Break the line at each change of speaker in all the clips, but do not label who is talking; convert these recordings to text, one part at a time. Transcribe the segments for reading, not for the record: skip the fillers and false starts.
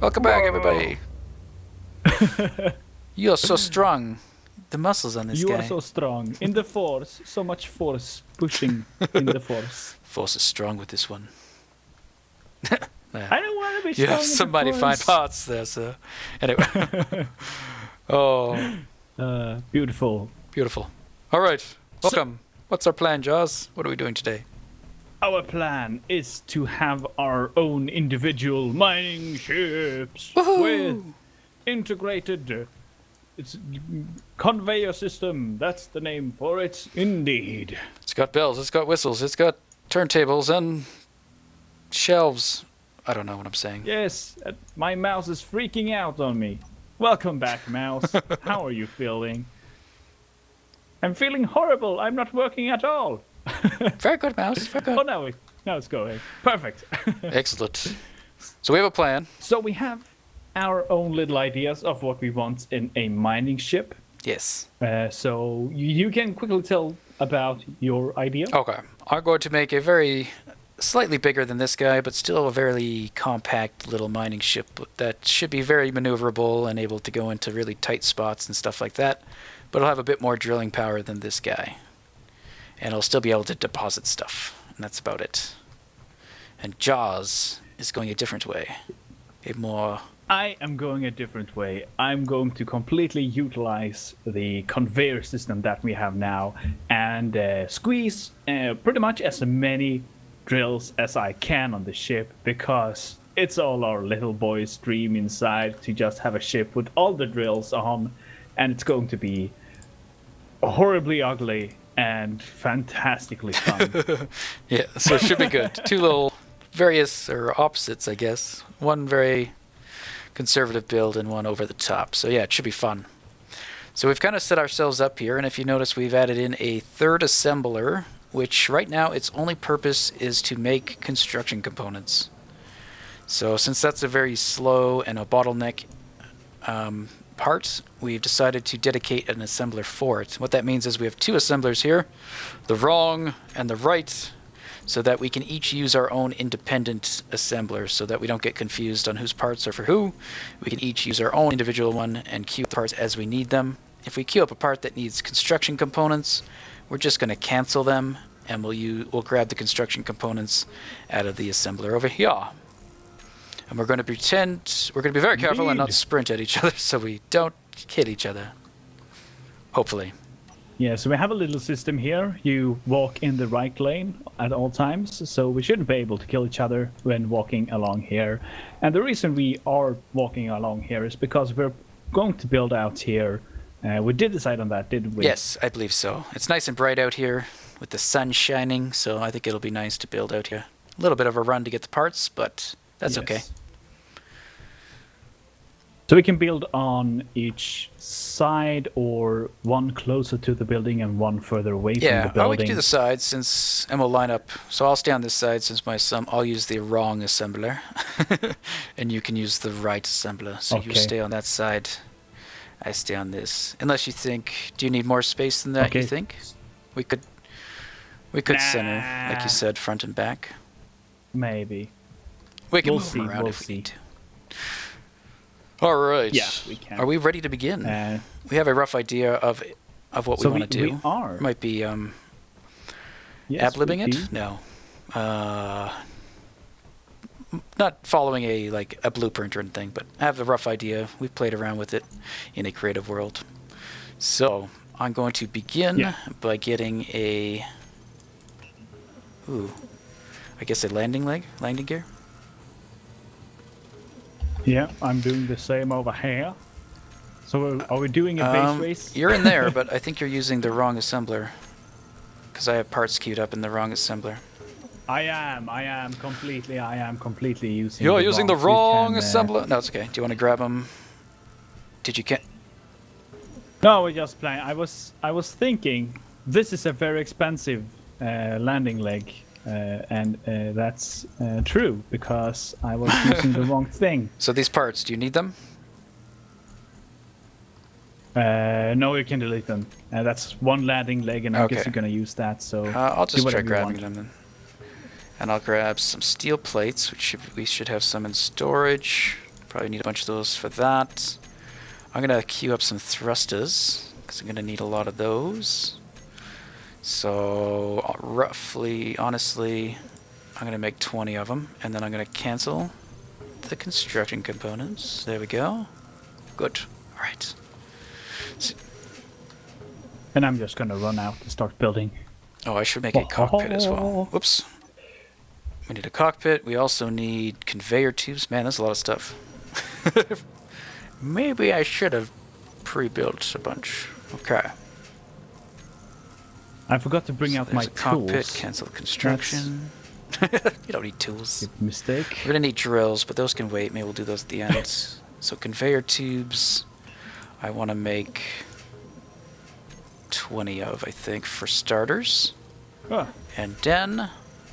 Welcome back, everybody. You're so strong. The muscles on this guy.
You are so strong. In the force. So much force pushing in the force.
Force is strong with this one.
I don't want to be strong.
You have somebody find parts there, so... Anyway. Oh.
Beautiful.
Beautiful. All right. Welcome. What's our plan, Jaws? What are we doing today?
Our plan is to have our own individual mining ships with integrated it's conveyor system. That's the name for it, indeed.
It's got bells, it's got whistles, it's got turntables and shelves. I don't know what I'm saying.
Yes, my mouse is freaking out on me. Welcome back, mouse. How are you feeling? I'm feeling horrible. I'm not working at all.
Very good, mouse. Very good.
Oh, now it's going. Perfect.
Excellent. So we have a plan.
So we have our own little ideas of what we want in a mining ship.
Yes.
So you can quickly tell about your idea.
Okay. I'm going to make a very slightly bigger than this guy, but still a very compact little mining ship that should be very maneuverable and able to go into really tight spots and stuff like that. But it'll have a bit more drilling power than this guy. And it'll still be able to deposit stuff. And that's about it. And Jaws is going a different way.
I am going a different way. I'm going to completely utilize the conveyor system that we have now and squeeze pretty much as many drills as I can on the ship, because it's all our little boy's dream inside to just have a ship with all the drills on, and it's going to be horribly ugly and fantastically fun.
Yeah, so it should be good. Two little various or opposites, I guess. One very conservative build and one over the top. So yeah, it should be fun. So we've kind of set ourselves up here, and if you notice, we've added in a third assembler, which right now its only purpose is to make construction components. So since that's a very slow and a bottleneck part, we've decided to dedicate an assembler for it. What that means is we have two assemblers here, the wrong and the right, so that we can each use our own independent assembler so that we don't get confused on whose parts are for who. We can each use our own individual one and queue the parts as we need them. If we queue up a part that needs construction components, we're just going to cancel them, and we'll grab the construction components out of the assembler over here. And we're going to pretend, we're going to be very careful and not sprint at each other so we don't hit each other. Hopefully.
Yeah, so we have a little system here. You walk in the right lane at all times, so we shouldn't be able to kill each other when walking along here. And the reason we are walking along here is because we're going to build out here. We did decide on that, didn't we?
Yes, I believe so. It's nice and bright out here with the sun shining, so I think it'll be nice to build out here. A little bit of a run to get the parts, but that's okay.
So we can build on each side, or one closer to the building and one further away from the building.
Yeah, we can do the sides, and we'll line up. So I'll stay on this side since I'll use the wrong assembler, and you can use the right assembler. So you stay on that side, I stay on this. Unless you think, do you need more space than that? You think we could center, like you said, front and back.
Maybe.
We can move around if we need to. All right.
Yeah, we can.
Are we ready to begin? We have a rough idea of what we want to do.
We are.
It might be ad-libbing it? No. Not following a blueprint or anything, but I have a rough idea. We've played around with it in a creative world. So I'm going to begin by getting a I guess a landing gear.
Yeah, I'm doing the same over here. So are we doing a base race?
You're in there, but I think you're using the wrong assembler. Because I have parts queued up in the wrong assembler.
I am completely using
You're using the wrong assembler? No, it's okay. Do you want to grab them? Did you can't?
No, we're just playing. I was thinking, this is a very expensive landing leg. And that's true, because I was using the wrong thing.
So these parts, do you need them?
No, you can delete them. That's one landing leg, and I guess you're going to use that. So
I'll just try grabbing them then. And I'll grab some steel plates, which we should have some in storage. Probably need a bunch of those for that. I'm going to queue up some thrusters, because I'm going to need a lot of those. So, roughly, honestly, I'm going to make 20 of them, and then I'm going to cancel the construction components. There we go. Good. Alright. So,
and I'm just going to run out and start building.
oh, I should make a cockpit as well. Whoops. We need a cockpit. We also need conveyor tubes. Man, that's a lot of stuff. Maybe I should have pre-built a bunch. Okay.
I forgot to bring out my
cockpit,
tools.
Cancel construction. You don't need tools.
Big mistake.
We're gonna need drills, but those can wait. Maybe we'll do those at the end. So conveyor tubes, I want to make 20 of, I think, for starters.
Oh.
And then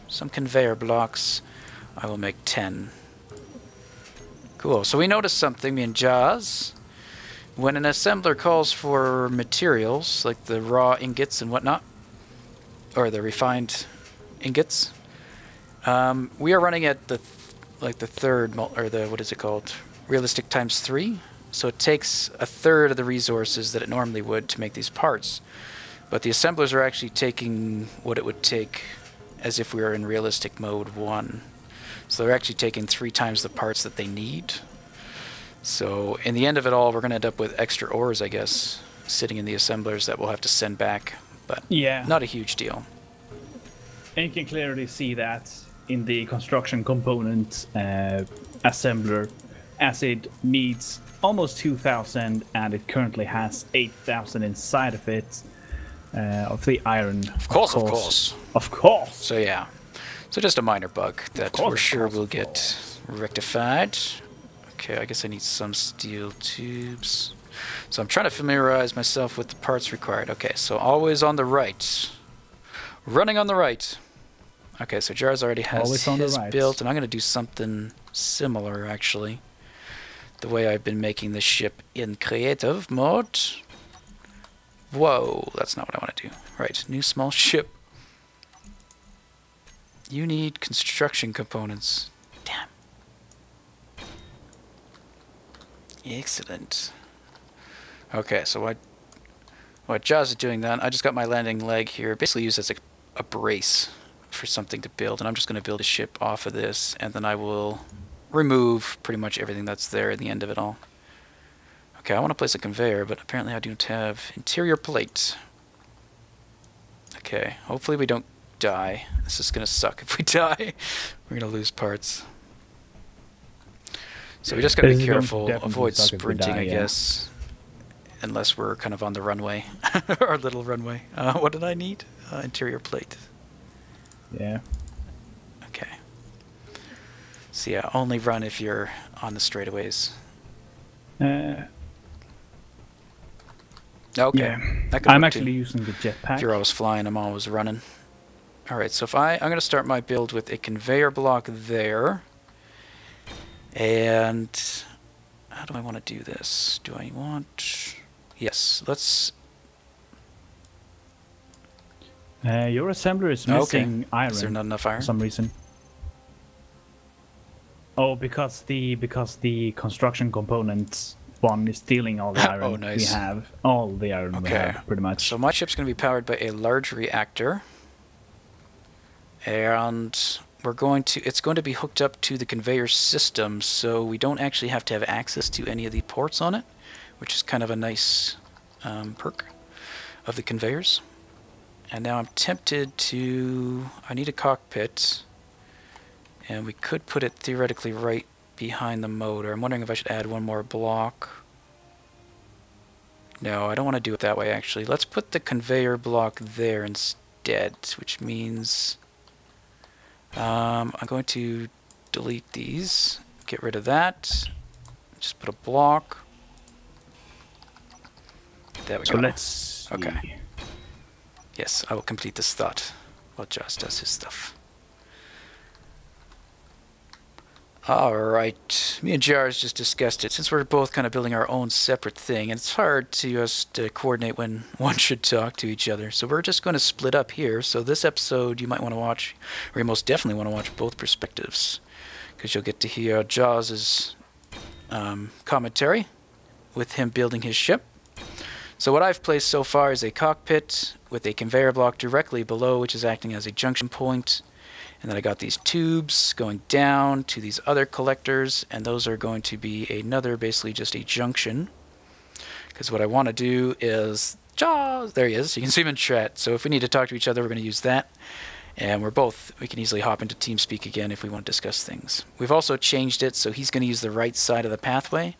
some conveyor blocks. I will make 10. Cool. So we noticed something, me and Jaz. When an assembler calls for materials, like the raw ingots and whatnot, or the refined ingots, we are running at the third, or the, what is it called? Realistic times 3. So it takes a third of the resources that it normally would to make these parts. But the assemblers are actually taking what it would take as if we were in realistic mode 1. So they're actually taking 3 times the parts that they need. So in the end of it all, we're going to end up with extra ores, I guess, sitting in the assemblers that we'll have to send back. But
yeah,
not a huge deal.
And you can clearly see that in the construction component assembler, as it needs almost 2,000 and it currently has 8,000 inside of it, of the iron.
Of course. So yeah. So just a minor bug that we're sure will get rectified. Okay, I guess I need some steel tubes. So I'm trying to familiarize myself with the parts required. Okay, so always on the right. Running on the right. Okay, so Jars already has his built, and I'm going to do something similar, actually. The way I've been making the ship in creative mode. Whoa, that's not what I want to do. Right, new small ship. You need construction components. Damn. Excellent. Okay, so what Jaz is doing then, I just got my landing leg here, basically used as a brace for something to build, and I'm just going to build a ship off of this, and then I will remove pretty much everything that's there at the end of it all. Okay, I want to place a conveyor, but apparently I don't have interior plate. Okay, hopefully we don't die. This is going to suck if we die. We're going to lose parts. So we just got to be careful, avoid sprinting, I guess. Unless we're kind of on the runway. Our little runway. What did I need? Interior plate.
Yeah.
Okay. So yeah, only run if you're on the straightaways. Okay.
Yeah.
That
I'm actually using the jetpack.
If you're always flying, I'm always running. Alright, so if I'm going to start my build with a conveyor block there. And how do I want to do this? Do I want... Yes, let's...
Your assembler is missing iron.
Is there not enough iron?
For some reason. Oh, because the construction component one is stealing all the iron
oh, nice.
we have. All the iron we have, pretty much.
So my ship's going to be powered by a large reactor. And we're going to... It's going to be hooked up to the conveyor system, so we don't actually have to have access to any of the ports on it, which is kind of a nice perk of the conveyors. And now I'm tempted to... I need a cockpit, and we could put it theoretically right behind the motor. I'm wondering if I should add one more block. No, I don't want to do it that way, actually. Let's put the conveyor block there instead, which means I'm going to delete these, get rid of that, just put a block. There we go.
So let's see.
Okay. Yes, I will complete this thought while Josh does his stuff. Alright, me and Jars just discussed it. Since we're both kind of building our own separate thing, and it's hard to just coordinate when one should talk to each other. So we're just going to split up here. So this episode you might want to watch, or you most definitely want to watch both perspectives. Because you'll get to hear Jaws' commentary with him building his ship. So what I've placed so far is a cockpit with a conveyor block directly below, which is acting as a junction point. And then I got these tubes going down to these other collectors, and those are going to be another, basically just a junction. Because what I want to do is, Jaws, there he is, you can see him in chat. So if we need to talk to each other, we're going to use that. And we can easily hop into TeamSpeak again if we want to discuss things. We've also changed it, so he's going to use the right side of the pathway,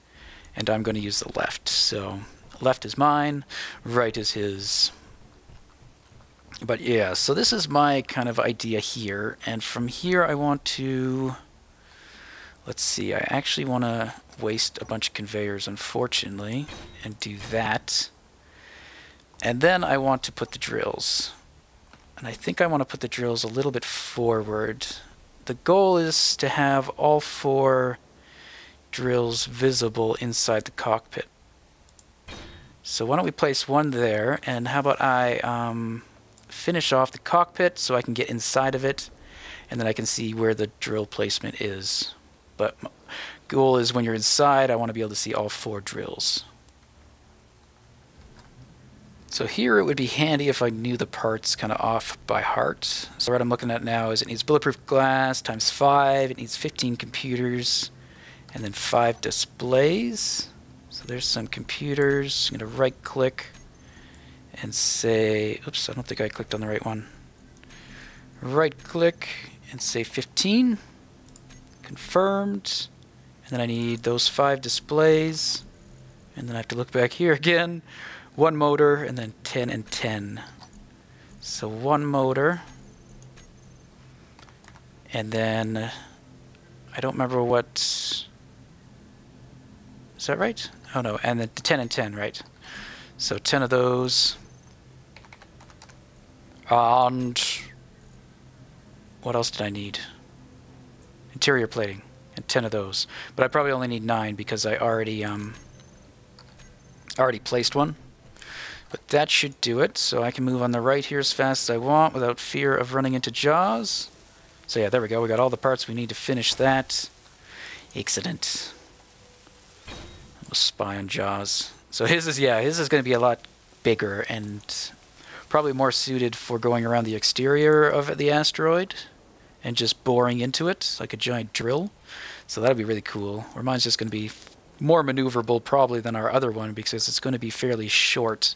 and I'm going to use the left. So left is mine, right is his. But yeah, so this is my kind of idea here, and from here I want to, let's see, I actually want to waste a bunch of conveyors, unfortunately, and do that. And then I want to put the drills. And I think I want to put the drills a little bit forward. The goal is to have all 4 drills visible inside the cockpit. So why don't we place one there, and how about I finish off the cockpit so I can get inside of it, and then I can see where the drill placement is. But my goal is when you're inside, I want to be able to see all 4 drills. So here it would be handy if I knew the parts kind of off by heart. So what I'm looking at now is it needs bulletproof glass times 5, it needs 15 computers, and then 5 displays. So there's some computers. I'm going to right click and say, oops, I don't think I clicked on the right one. Right click and say 15, confirmed, and then I need those 5 displays, and then I have to look back here again. 1 motor, and then 10 and 10. So 1 motor, and then I don't remember what, is that right? Oh no, and then 10 and 10, right? So 10 of those, and what else did I need? Interior plating, and 10 of those. But I probably only need 9 because I already placed one. But that should do it, so I can move on the right here as fast as I want without fear of running into Jaws. So yeah, there we go. We got all the parts we need to finish that. Excellent. We'll spy on Jaws. So his is going to be a lot bigger and probably more suited for going around the exterior of the asteroid and just boring into it like a giant drill. So that'll be really cool. Where mine's just going to be more maneuverable probably than our other one because it's going to be fairly short.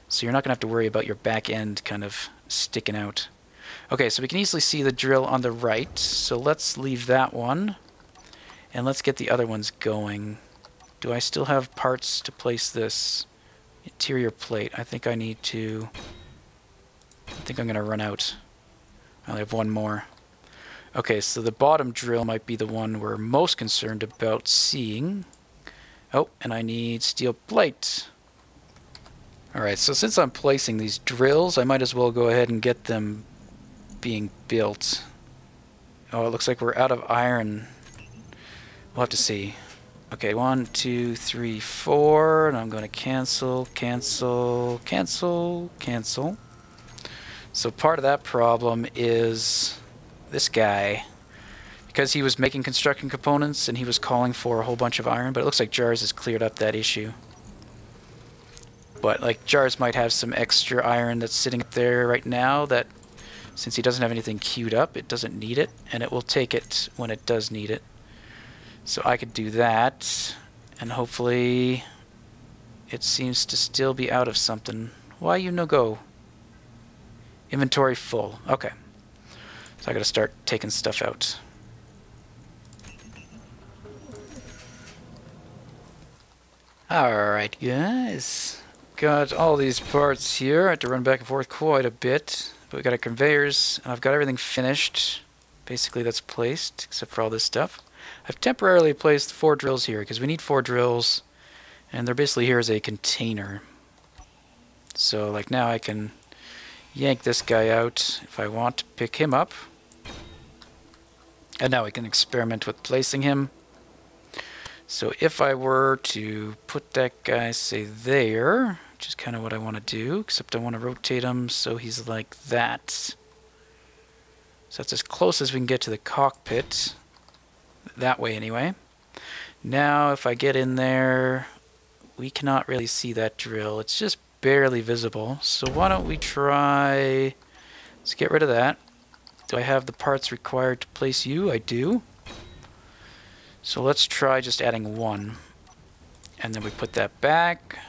So you're not going to have to worry about your back end kind of sticking out. Okay, so we can easily see the drill on the right. So let's leave that one. And let's get the other ones going. Do I still have parts to place this interior plate? I think I need to... I think I'm going to run out. I only have 1 more. Okay, so the bottom drill might be the one we're most concerned about seeing. Oh, and I need steel plate. Alright, so since I'm placing these drills, I might as well go ahead and get them being built. Oh, it looks like we're out of iron. We'll have to see. Okay, 1, 2, 3, 4, and I'm going to cancel, cancel, cancel, cancel. So part of that problem is this guy. Because he was making construction components and he was calling for a whole bunch of iron, but it looks like Jars has cleared up that issue. But like Jars might have some extra iron that's sitting up there right now that since he doesn't have anything queued up, it doesn't need it, and it will take it when it does need it. So I could do that, and hopefully it seems to still be out of something. Why you no go? Inventory full. Okay. So I gotta start taking stuff out. Alright guys, got all these parts here. I had to run back and forth quite a bit, but we got our conveyors, and I've got everything finished. Basically that's placed, except for all this stuff. I've temporarily placed 4 drills here, because we need 4 drills, and they're basically here as a container. So like now I can yank this guy out if I want to pick him up. And now I can experiment with placing him. So if I were to put that guy, say, there, which is kind of what I want to do, except I want to rotate him so he's like that. So that's as close as we can get to the cockpit. That way, anyway. Now, if I get in there, we cannot really see that drill. It's just barely visible. So why don't we try... Let's get rid of that. Do I have the parts required to place you? I do. So let's try just adding one. And then we put that back.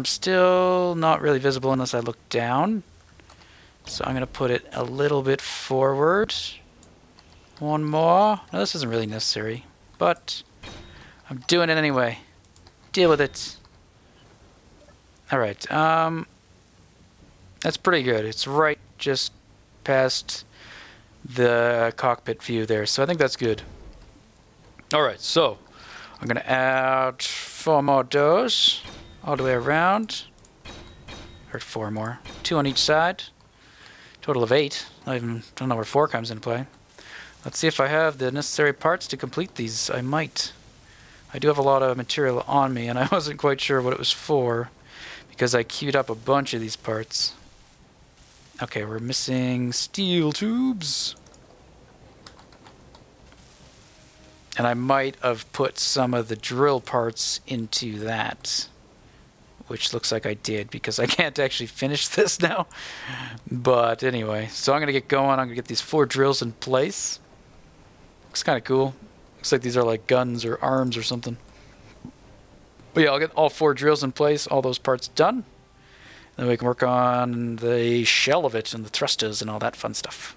Still not really visible unless I look down. So I'm going to put it a little bit forward. One more. No, this isn't really necessary. But I'm doing it anyway. Deal with it. Alright. That's pretty good. It's right just past the cockpit view there. So I think that's good. Alright, so I'm going to add 4 more doors all the way around. Or 4 more. 2 on each side. Total of 8. I don't know where 4 comes into play. Let's see if I have the necessary parts to complete these. I might. I do have a lot of material on me, and I wasn't quite sure what it was for because I queued up a bunch of these parts. Okay, we're missing steel tubes. And I might have put some of the drill parts into that, which looks like I did because I can't actually finish this now. But anyway, so I'm going to get going. I'm going to get these 4 drills in place. Looks kind of cool. Looks like these are like guns or arms or something. But yeah, I'll get all 4 drills in place, all those parts done. Then we can work on the shell of it and the thrusters and all that fun stuff.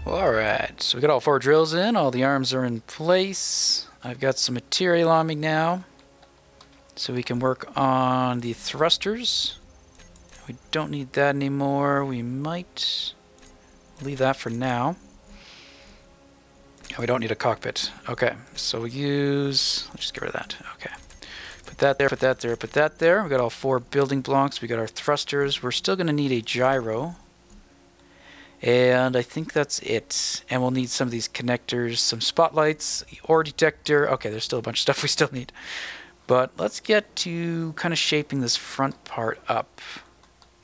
Alright, so we got all 4 drills in, all the arms are in place. I've got some material on me now, so we can work on the thrusters. We don't need that anymore. We might leave that for now. We don't need a cockpit. Okay, so we'll use... Let's just get rid of that. Okay. Put that there, put that there, put that there. We got all 4 building blocks. We got our thrusters. We're still going to need a gyro. And I think that's it. And we'll need some of these connectors, some spotlights, ore detector. Okay, there's still a bunch of stuff we still need. But let's get to kind of shaping this front part up.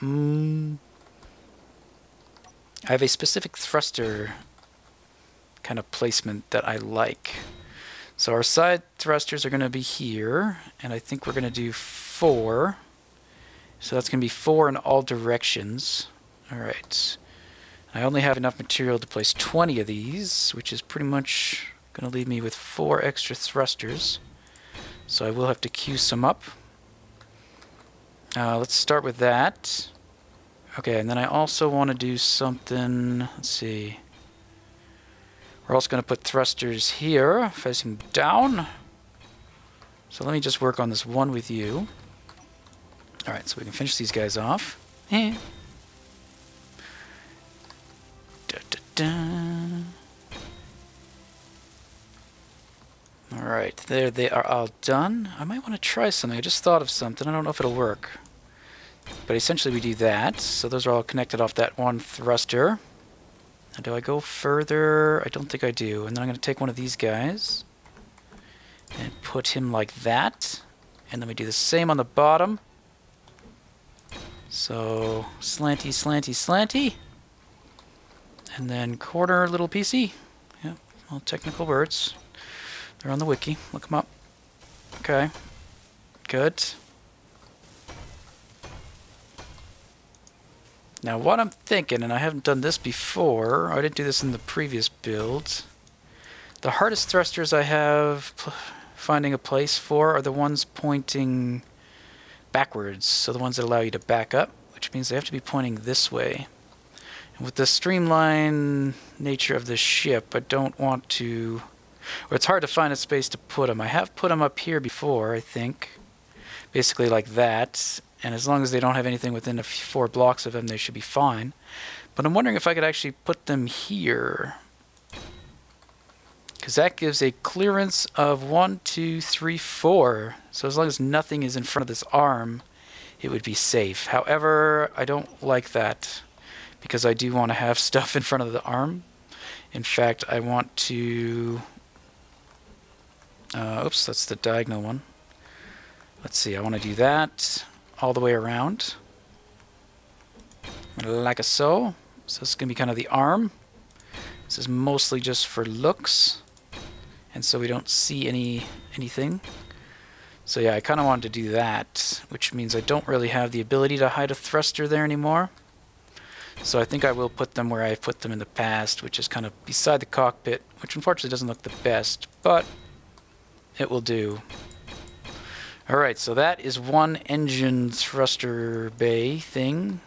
I have a specific thruster kind of placement that I like. So our side thrusters are going to be here. And I think we're going to do 4. So that's going to be 4 in all directions. All right. I only have enough material to place 20 of these, which is pretty much going to leave me with 4 extra thrusters. So I will have to queue some up. Let's start with that. Okay, and then I also want to do something, let's see. We're also going to put thrusters here, facing down. So let me just work on this one with you. Alright, so we can finish these guys off. Alright, there they are all done. I might want to try something. I just thought of something. I don't know if it'll work. But essentially we do that. So those are all connected off that one thruster. Now do I go further? I don't think I do. And then I'm going to take one of these guys and put him like that. And then we do the same on the bottom. So slanty, slanty, slanty. And then corner little PC. Yep, all technical words. They're on the wiki. Look them up. Okay. Good. Now what I'm thinking, and I haven't done this before, I didn't do this in the previous build. The hardest thrusters I have finding a place for are the ones pointing backwards. So the ones that allow you to back up, which means they have to be pointing this way. And with the streamlined nature of the ship, I don't want to Or it's hard to find a space to put them. I have put them up here before, I think. Basically like that. And as long as they don't have anything within 4 blocks of them, they should be fine. But I'm wondering if I could actually put them here. Because that gives a clearance of 1, 2, 3, 4. So as long as nothing is in front of this arm, it would be safe. However, I don't like that. Because I do want to have stuff in front of the arm. In fact, I want to... oops, that's the diagonal one. Let's see, I want to do that all the way around. Like so. So this is going to be kind of the arm. This is mostly just for looks. And so we don't see anything. So yeah, I kind of wanted to do that. Which means I don't really have the ability to hide a thruster there anymore. So I think I will put them where I've put them in the past, which is kind of beside the cockpit, which unfortunately doesn't look the best, but it will do. Alright, so that is one engine thruster bay thing,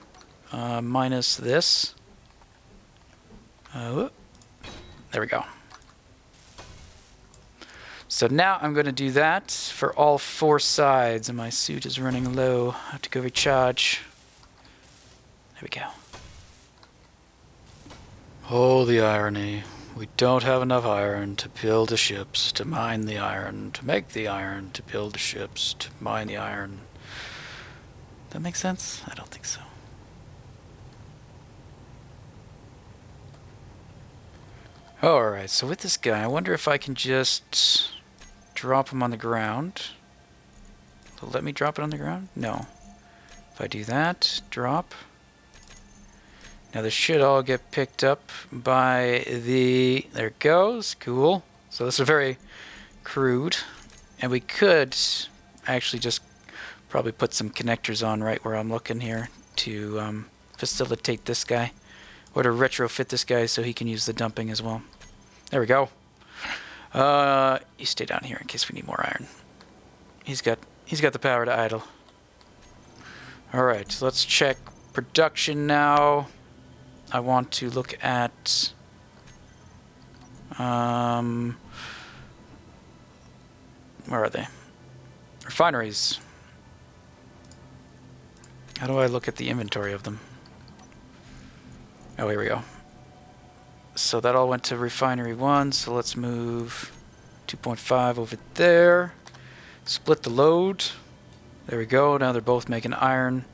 minus this. There we go. So now I'm going to do that for all 4 sides, and my suit is running low. I have to go recharge. There we go. Oh, the irony. We don't have enough iron to build the ships, to mine the iron, to make the iron, to build the ships, to mine the iron. That make sense? I don't think so. Alright, so with this guy, I wonder if I can just drop him on the ground. Will it let me drop it on the ground? No. If I do that, drop... Now this should all get picked up by the... There it goes. Cool. So this is very crude. And we could actually just probably put some connectors on right where I'm looking here to facilitate this guy. Or to retrofit this guy so he can use the dumping as well. There we go. You stay down here in case we need more iron. He's got the power to idle. Alright, so let's check production now. I want to look at where are they? Refineries. How do I look at the inventory of them? Oh, here we go. So that all went to refinery 1, so let's move 2.5 over there. Split the load. There we go. Now they're both making iron.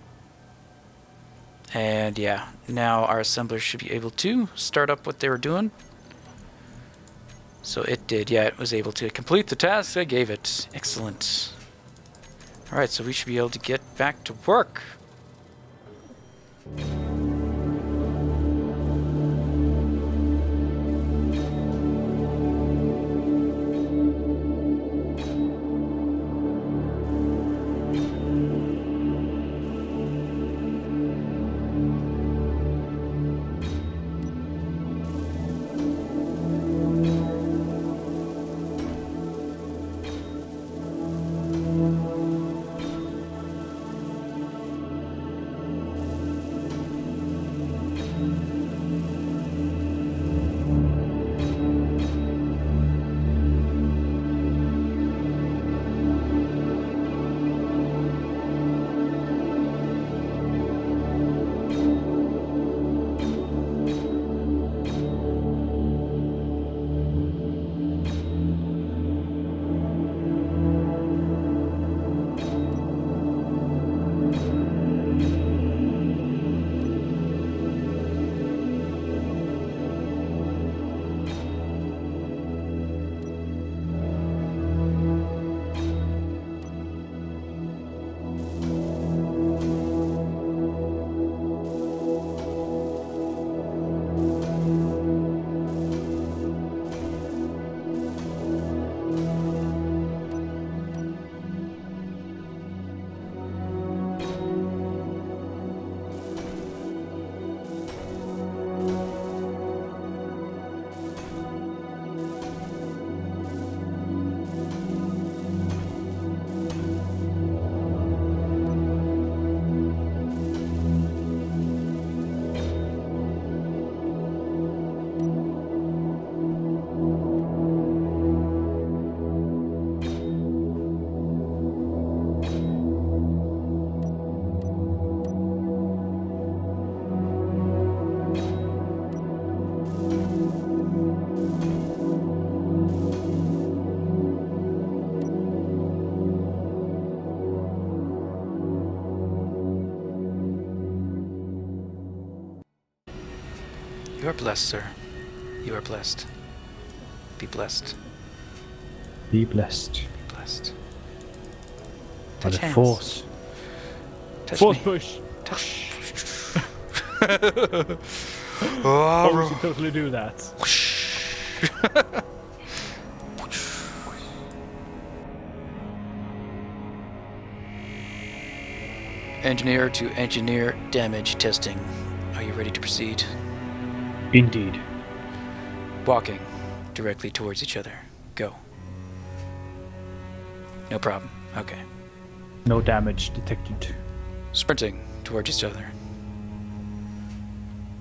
And yeah, now our assemblers should be able to start up what they were doing. So it did, yeah, it was able to complete the task I gave it. Excellent. Alright, so we should be able to get back to work. You are blessed, sir. You are blessed. Be blessed.
Be blessed.
Be blessed.
By the
Touch hands.
force.
Touch
Force
me.
push.
Touch.
Oh, we should totally do that.
Engineer to engineer damage testing. Are you ready to proceed?
Indeed.
Walking directly towards each other. Go. No problem. Okay.
No damage detected.
Sprinting towards each other.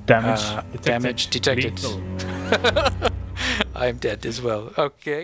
Damage detected.
Damage detected.
Lethal.
I'm dead as well. Okay.